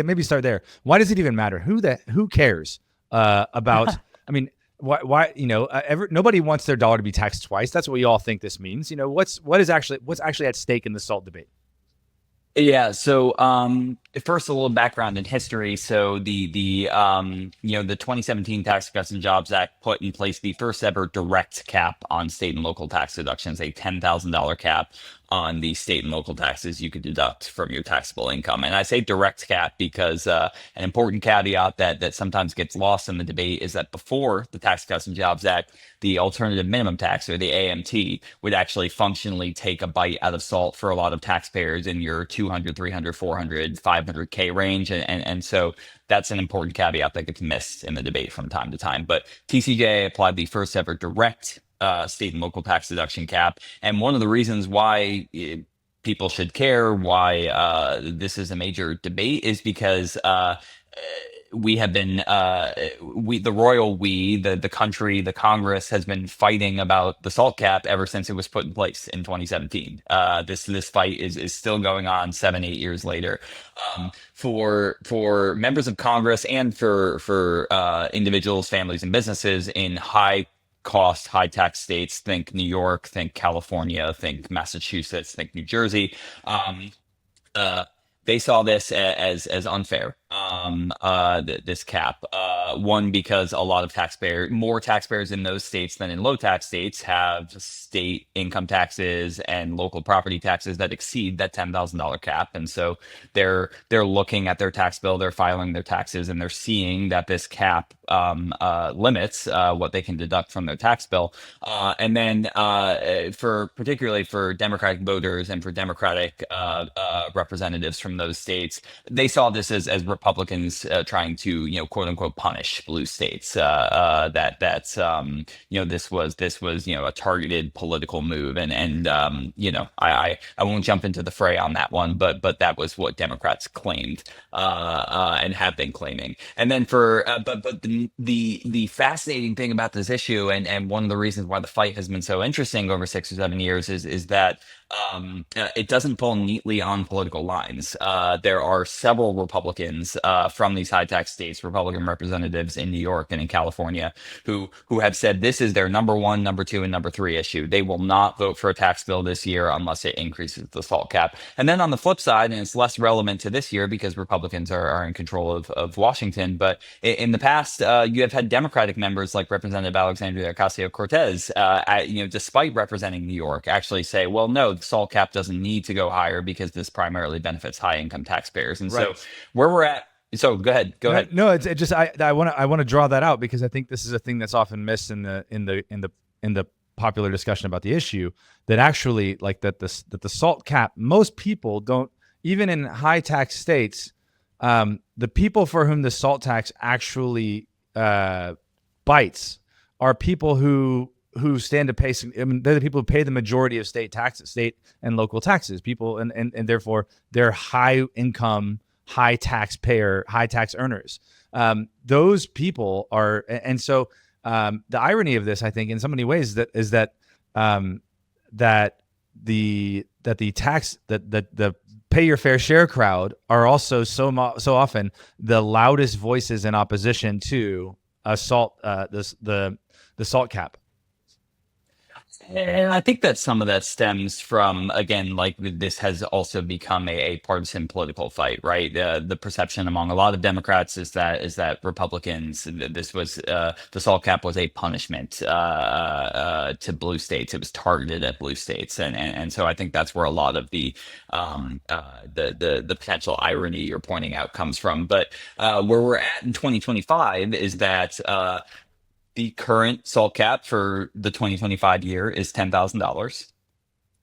C: Maybe start there. Why does it even matter? Who cares about? I mean, why? Nobody wants their dollar to be taxed twice. That's what we all think this means. What's actually at stake in the SALT debate?
B: Yeah. So, first, a little background in history. So, the 2017 Tax Cuts and Jobs Act put in place the first ever direct cap on state and local tax deductions, a $10,000 cap on the state and local taxes you could deduct from your taxable income. And I say direct cap because an important caveat that sometimes gets lost in the debate is that before the Tax Cuts and Jobs Act, the alternative minimum tax, or the AMT, would actually functionally take a bite out of salt for a lot of taxpayers in your 200, 300, 400, 500K range. And so that's an important caveat that gets missed in the debate from time to time. But TCJA applied the first ever direct state and local tax deduction cap. And one of the reasons why people should care, why this is a major debate, is because we have been the country, the Congress has been fighting about the salt cap ever since it was put in place in 2017. This fight is still going on 7-8 years later. For members of Congress and for individuals, families, and businesses in high cost, high tax states, think New York, think California, think Massachusetts, think New Jersey. Uh, they saw this as unfair. This cap. One, because a lot of more taxpayers in those states than in low tax states have state income taxes and local property taxes that exceed that $10,000 cap, and so they're looking at their tax bill, they're filing their taxes, and they're seeing that this cap limits what they can deduct from their tax bill. And then for particularly for Democratic voters and for Democratic representatives from those states, they saw this as Republicans trying to, quote unquote, punish blue states. This was a targeted political move, and I won't jump into the fray on that one, but that was what Democrats claimed and have been claiming. And then but the fascinating thing about this issue, and one of the reasons why the fight has been so interesting over 6 or 7 years, is that it doesn't fall neatly on political lines. There are several Republicans from these high tax states, Republican representatives in New York and in California, who have said this is their number one, number two, and number three issue. They will not vote for a tax bill this year unless it increases the salt cap. And then on the flip side, and it's less relevant to this year because Republicans are in control of Washington, but in the past, you have had Democratic members like Representative Alexandria Ocasio-Cortez, despite representing New York, actually say, well, no, the salt cap doesn't need to go higher because this primarily benefits high income taxpayers. And
C: Right.
B: so where we're at. So go ahead. Go ahead.
C: No, it's just I want to draw that out because I think this is a thing that's often missed in the popular discussion about the issue, that actually that the salt cap, most people don't, even in high tax states, the people for whom the salt tax actually bites are people who stand to pay. I mean, they're the people who pay the majority of state and local taxes. People and therefore they're high income, high tax earners. Those people are, and so the irony of this, I think, in so many ways, is that the pay your fair share crowd are also so often the loudest voices in opposition to the salt cap.
B: And I think that some of that stems from, again, like this has also become a partisan political fight, right? The perception among a lot of Democrats is that Republicans, this was the salt cap was a punishment to blue states. It was targeted at blue states, and so I think that's where a lot of the potential irony you're pointing out comes from. But where we're at in 2025 is that. The current salt cap for the 2025 year is $10,000.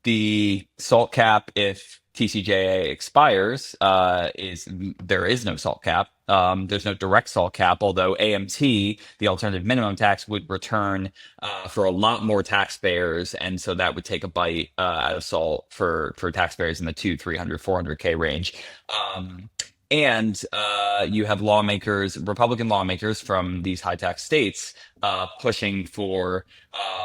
B: The salt cap, if TCJA expires, there is no salt cap. There's no direct salt cap, although AMT, the alternative minimum tax, would return for a lot more taxpayers, and so that would take a bite out of salt for taxpayers in the 200, 300, 400K range. And you have lawmakers, Republican lawmakers from these high tax states, pushing for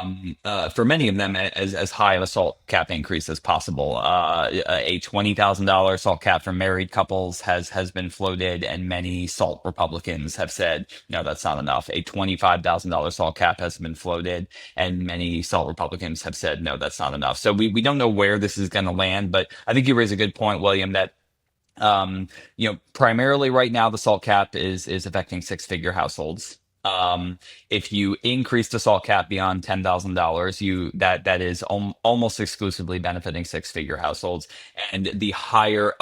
B: many of them as high of a SALT cap increase as possible. A $20,000 SALT cap for married couples has been floated, and many SALT Republicans have said no, that's not enough. A $25,000 SALT cap has been floated, and many SALT Republicans have said no, that's not enough. So we don't know where this is going to land, but I think you raise a good point, William, that primarily right now the SALT cap is affecting six-figure households. If you increase the SALT cap beyond $10,000, that is almost exclusively benefiting six-figure households, and the higher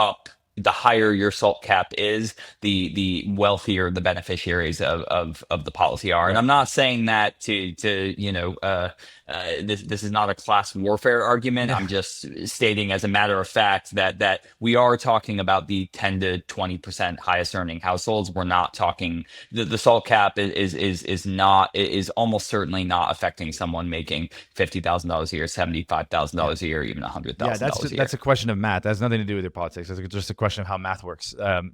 B: your SALT cap is, the wealthier the beneficiaries of the policy are. And I'm not saying that to this is not a class warfare argument. I'm just stating as a matter of fact that we are talking about the 10 to 20% highest earning households. We're not talking the SALT cap is almost certainly not affecting someone making $50,000 a year, $75,000 a year, even $100,000 a year.
C: That's a question of math. That has nothing to do with your politics. It's just a question of how math works. The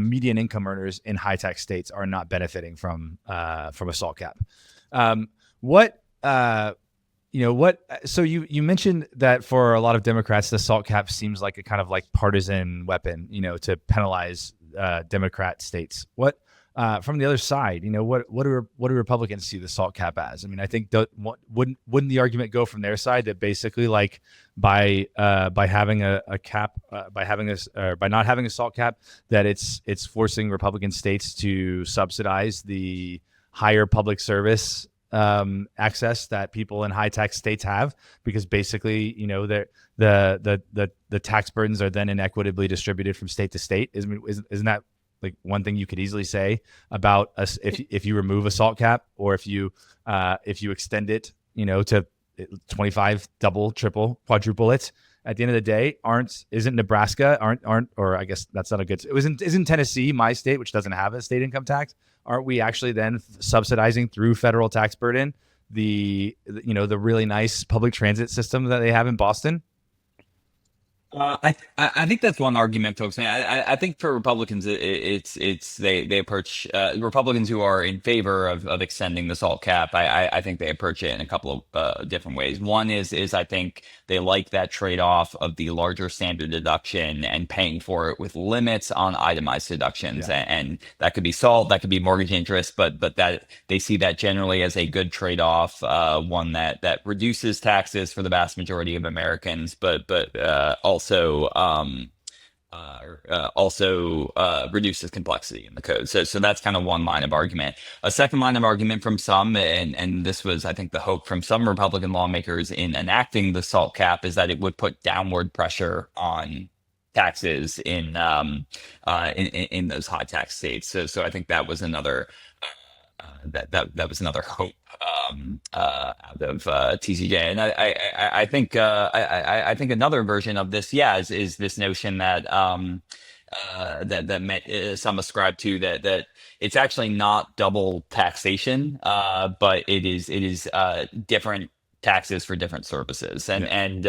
C: median income earners in high tax states are not benefiting from a SALT cap. So you mentioned that for a lot of Democrats, the SALT cap seems like a kind of like partisan weapon, to penalize Democrat states. What from the other side, what do Republicans see the SALT cap as? I mean, I think wouldn't the argument go from their side that basically like by having a cap, by not having a SALT cap, that it's forcing Republican states to subsidize the higher public service access that people in high tax states have, because basically, the tax burdens are then inequitably distributed from state to state. Isn't that like one thing you could easily say about us if you remove a SALT cap, or if you extend it, to 25, double, triple, quadruple it? At the end of the day, isn't Nebraska or I guess that's not a good. Isn't Tennessee, my state, which doesn't have a state income tax? Aren't we actually then subsidizing through federal tax burden the really nice public transit system that they have in Boston?
B: I think that's one argument, folks. I think for Republicans, they approach Republicans who are in favor of extending the SALT cap. I think they approach it in a couple of different ways. One is I think they like that trade-off of the larger standard deduction and paying for it with limits on itemized deductions, and that could be SALT, that could be mortgage interest, but that they see that generally as a good trade-off, one that reduces taxes for the vast majority of Americans, but also reduces complexity in the code. So that's kind of one line of argument. A second line of argument from some, and this was, I think, the hope from some Republican lawmakers in enacting the SALT cap, is that it would put downward pressure on taxes in those high tax states. So I think that was another that was another hope out of TCJ, and I think I think another version of this, is this notion that some ascribe to, that it's actually not double taxation, but it is different taxes for different services, and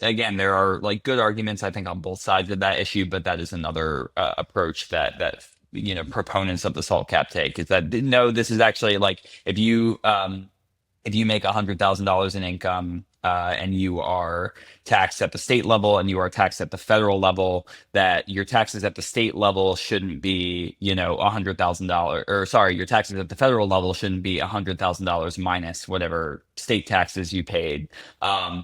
B: again, there are like good arguments, I think, on both sides of that issue, but that is another approach that proponents of the SALT cap take, is that no, this is actually like if you make $100,000 in income and you are taxed at the state level and you are taxed at the federal level, that your taxes at the state level shouldn't be $100,000, or sorry, your taxes at the federal level shouldn't be $100,000 minus whatever state taxes you paid,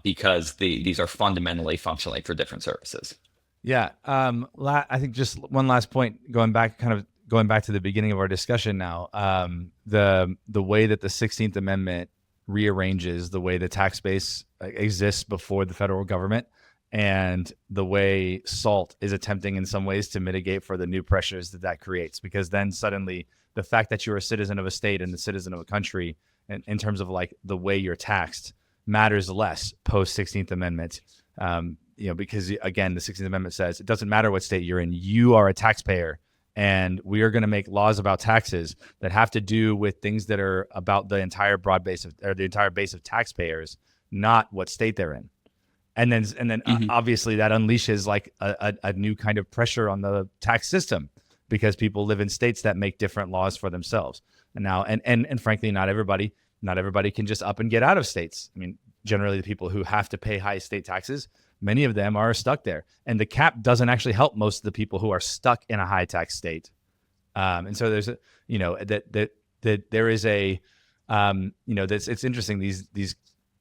B: because these are fundamentally functionally for different services.
C: Yeah. I think just one last point, going back to the beginning of our discussion now, the way that the 16th Amendment rearranges the way the tax base exists before the federal government, and the way SALT is attempting in some ways to mitigate for the new pressures that creates, because then suddenly the fact that you're a citizen of a state and the citizen of a country, in terms of like the way you're taxed, matters less post 16th Amendment. Because again, the 16th Amendment says it doesn't matter what state you're in, you are a taxpayer, and we are going to make laws about taxes that have to do with things that are about the entire base of taxpayers, not what state they're in. And then obviously that unleashes like a new kind of pressure on the tax system, because people live in states that make different laws for themselves. And now, and frankly, not everybody can just up and get out of states. I mean, generally the people who have to pay high state taxes, many of them are stuck there. And the cap doesn't actually help most of the people who are stuck in a high tax state. And so there's it's interesting, these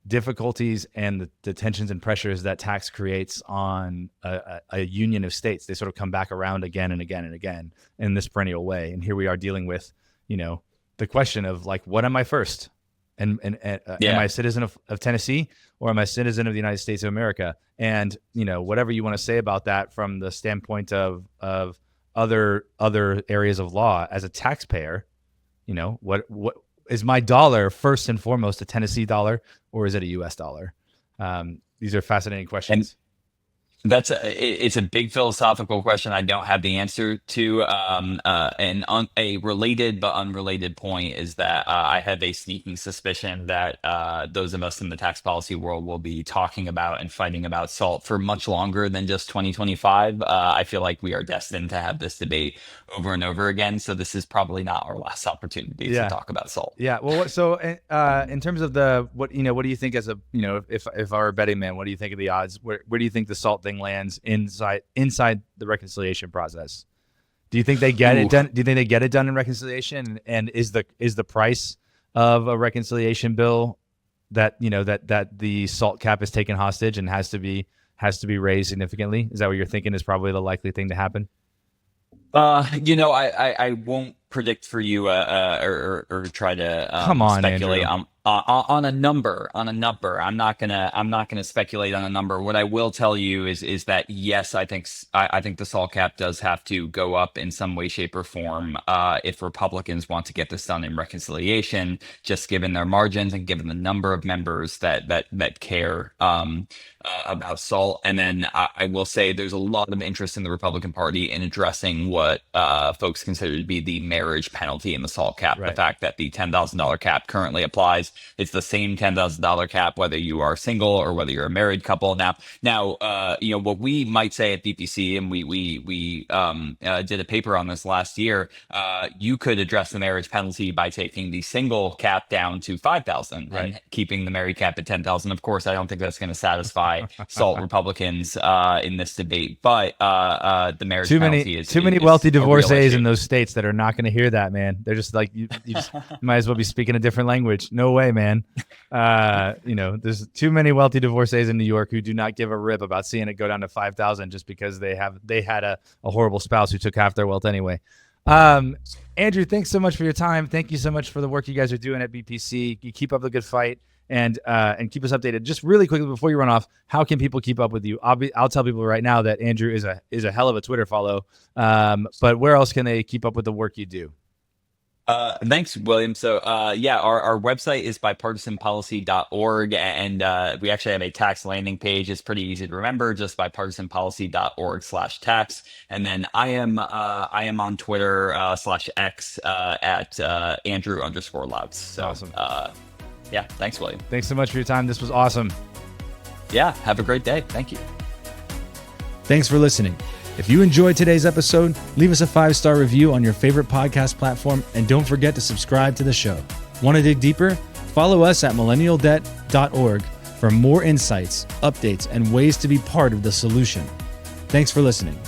C: difficulties and the tensions and pressures that tax creates on a union of states. They sort of come back around again and again and again in this perennial way. And here we are dealing with, the question of like, what am I first? Am I a citizen of Tennessee, or am I a citizen of the United States of America? And, whatever you want to say about that from the standpoint of other areas of law, as a taxpayer, what is my dollar first and foremost a Tennessee dollar, or is it a US dollar? These are fascinating questions.
B: It's a big philosophical question I don't have the answer to. And on a related but unrelated point is that I have a sneaking suspicion that those of us in the tax policy world will be talking about and fighting about SALT for much longer than just 2025. I feel like we are destined to have this debate over and over again. So this is probably not our last opportunity to talk about SALT.
C: Yeah. Well, so in terms of what do you think as if I were a betting man, what do you think of the odds? Where do you think the SALT thing lands inside the reconciliation process? Do you think they get it done? Do you think they get it done in reconciliation? And is the price of a reconciliation bill that that the SALT cap is taken hostage and has to be raised significantly? Is that what you're thinking is probably the likely thing to happen?
B: I won't predict for you or try to
C: come on,
B: speculate
C: Andrew.
B: On a number. I'm not gonna speculate on a number. What I will tell you is that yes, I think the SALT cap does have to go up in some way, shape, or form if Republicans want to get this done in reconciliation, just given their margins and given the number of members that care about SALT. And then I will say there's a lot of interest in the Republican Party in addressing what folks consider to be the marriage penalty in the SALT cap. Right. The fact that the $10,000 cap currently applies. It's the same $10,000 cap whether you are single or whether you're a married couple. Now, what we might say at BPC, and we did a paper on this last year. You could address the marriage penalty by taking the single cap down to $5,000 and keeping the married cap at $10,000. Of course, I don't think that's going to satisfy SALT Republicans in this debate, but the marriage penalty is
C: too many wealthy divorcees in those states that are not going to hear that, man. They're just like you just might as well be speaking a different language. No way, man. There's too many wealthy divorcees in New York who do not give a rip about seeing it go down to 5,000 just because they had a horrible spouse who took half their wealth anyway. Andrew, thanks so much for your time. Thank you so much for the work you guys are doing at BPC. You keep up the good fight and keep us updated. Just really quickly before you run off, how can people keep up with you? I'll tell people right now that Andrew is a hell of a Twitter follow. But where else can they keep up with the work you do?
B: Thanks, William. So, our website is bipartisanpolicy.org, and we actually have a tax landing page. It's pretty easy to remember, just bipartisanpolicy.org/tax. And then I am on Twitter /X at Andrew_Lautz. So, awesome. Thanks, William.
C: Thanks so much for your time. This was awesome.
B: Yeah, have a great day. Thank you.
A: Thanks for listening. If you enjoyed today's episode, leave us a 5-star review on your favorite podcast platform, and don't forget to subscribe to the show. Want to dig deeper? Follow us at millennialdebt.org for more insights, updates, and ways to be part of the solution. Thanks for listening.